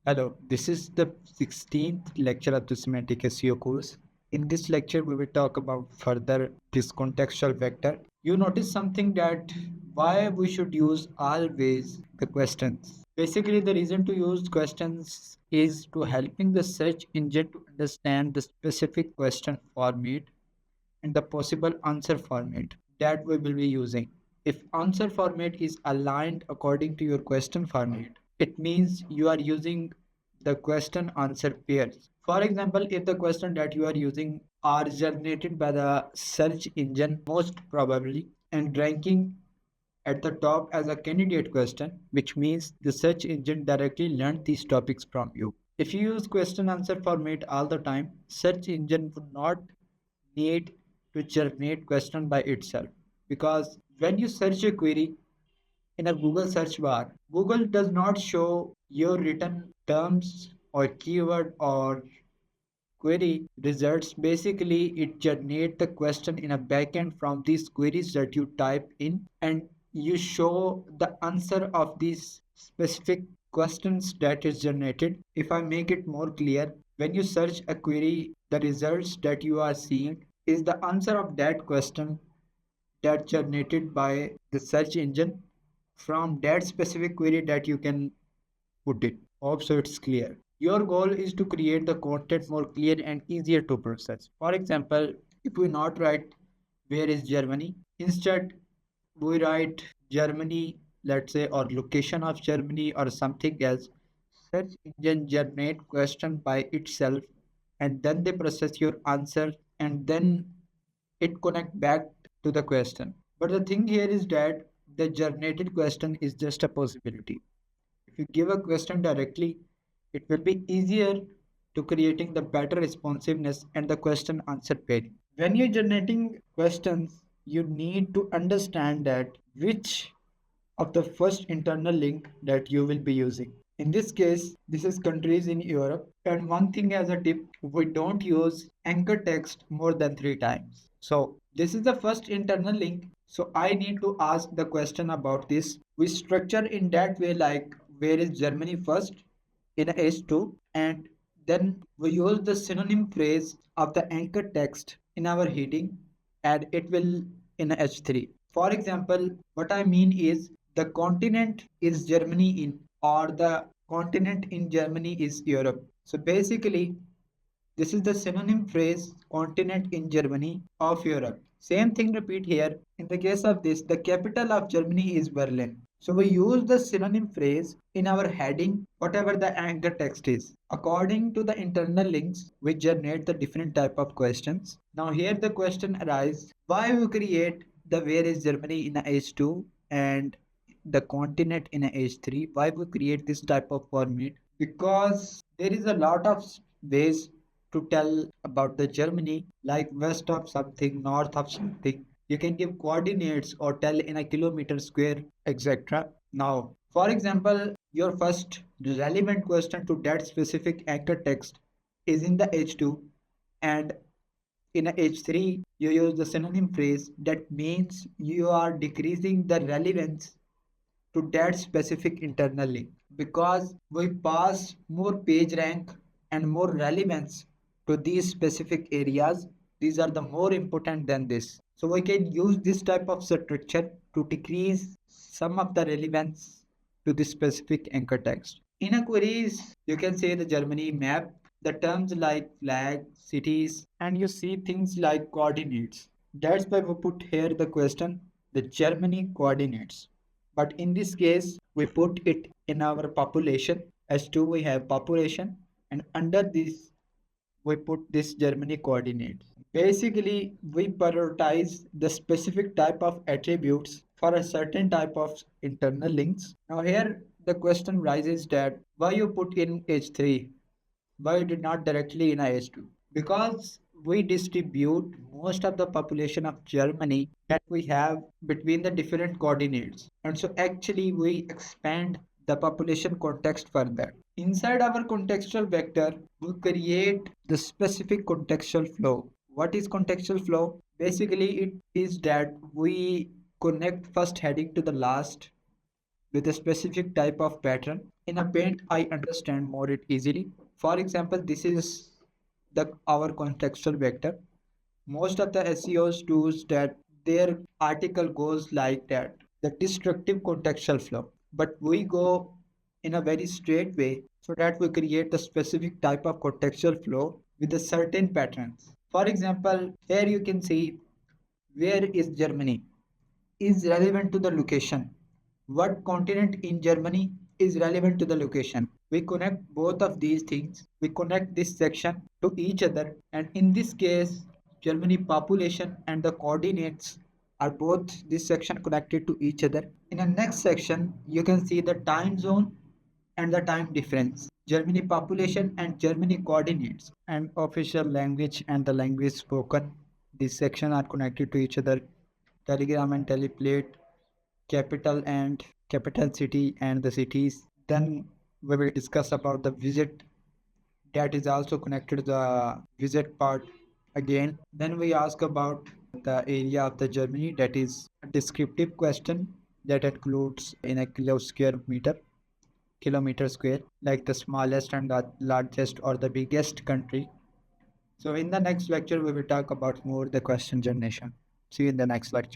Hello, this is the 16th lecture of the Semantic SEO course. In this lecture, we will talk about further this contextual vector. You notice something that why we should use always the questions. Basically, the reason to use questions is to helping the search engine to understand the specific question format and the possible answer format that we will be using. If answer format is aligned according to your question format, it means you are using the question answer pairs. For example, if the question that you are using are generated by the search engine most probably and ranking at the top as a candidate question, which means the search engine directly learned these topics from you. If you use question answer format all the time, search engine would not need to generate question by itself, because when you search a query in a Google search bar, Google does not show your written terms or keyword or query results. Basically, it generates the question in a backend from these queries that you type in, and you show the answer of these specific questions that is generated. If I make it more clear, when you search a query, the results that you are seeing is the answer of that question that generated by the search engine from that specific query that you can put it. Hope so it's clear. Your goal is to create the content more clear and easier to process. For example, if we not write where is Germany, instead we write Germany, let's say, or location of Germany or something else. Search engine generate question by itself, and then they process your answer, and then it connect back to the question. But the thing here is that the generated question is just a possibility. If you give a question directly, it will be easier to creating the better responsiveness and the question answer pairing. When you're generating questions, you need to understand that which of the first internal link that you will be using. In this case, this is countries in Europe. And one thing as a tip, we don't use anchor text more than 3 times. So this is the first internal link. So I need to ask the question about this. We structure in that way, like where is Germany first in H2, and then we use the synonym phrase of the anchor text in our heading, and it will in H3. For example, what I mean is the continent is Germany in, or the continent in Germany is Europe. So basically, this is the synonym phrase continent in Germany of Europe. Same thing repeat here. In the case of this, the capital of Germany is Berlin. So we use the synonym phrase in our heading, whatever the anchor text is. According to the internal links, we generate the different type of questions. Now here the question arises, why we create the where is Germany in a H2 and the continent in a H3? Why we create this type of format? Because there is a lot of ways to tell about the Germany, like west of something, north of something. You can give coordinates or tell in a kilometer square, etc. Now, for example, your first relevant question to that specific anchor text is in the H2, and in a H3 you use the synonym phrase. That means you are decreasing the relevance to that specific internal link, because we pass more page rank and more relevance to these specific areas. These are the more important than this. So we can use this type of structure to decrease some of the relevance to this specific anchor text. In a queries, you can say the Germany map, the terms like flag, cities, and you see things like coordinates. That's why we put here the question, the Germany coordinates. But in this case, we put it in our population. As to we have population, and under this we put this Germany coordinates. Basically, we prioritize the specific type of attributes for a certain type of internal links. Now here the question rises that why you put in H3, why you did not directly in H2? Because we distribute most of the population of Germany that we have between the different coordinates. And so actually we expand the population context further. Inside our contextual vector, we create the specific contextual flow. What is contextual flow? Basically, it is that we connect first heading to the last with a specific type of pattern. In a paint, I understand more it easily. For example, this is the our contextual vector. Most of the SEOs do that their article goes like that, the destructive contextual flow. But we go in a very straight way so that we create a specific type of contextual flow with a certain patterns. For example, here you can see where is Germany is relevant to the location. What continent in Germany is relevant to the location. We connect both of these things. We connect this section to each other, and in this case, Germany population and the coordinates are both this section connected to each other. In the next section, you can see the time zone and the time difference. Germany population and Germany coordinates and official language and the language spoken. These sections are connected to each other. Telegram and teleplate, capital and capital city and the cities. Then we will discuss about the visit that is also connected to the visit part again. Then we ask about the area of the Germany, that is a descriptive question that includes in a kilometer square, like the smallest and the largest or the biggest country. So in the next lecture, we will talk about more the question generation. See you in the next lecture.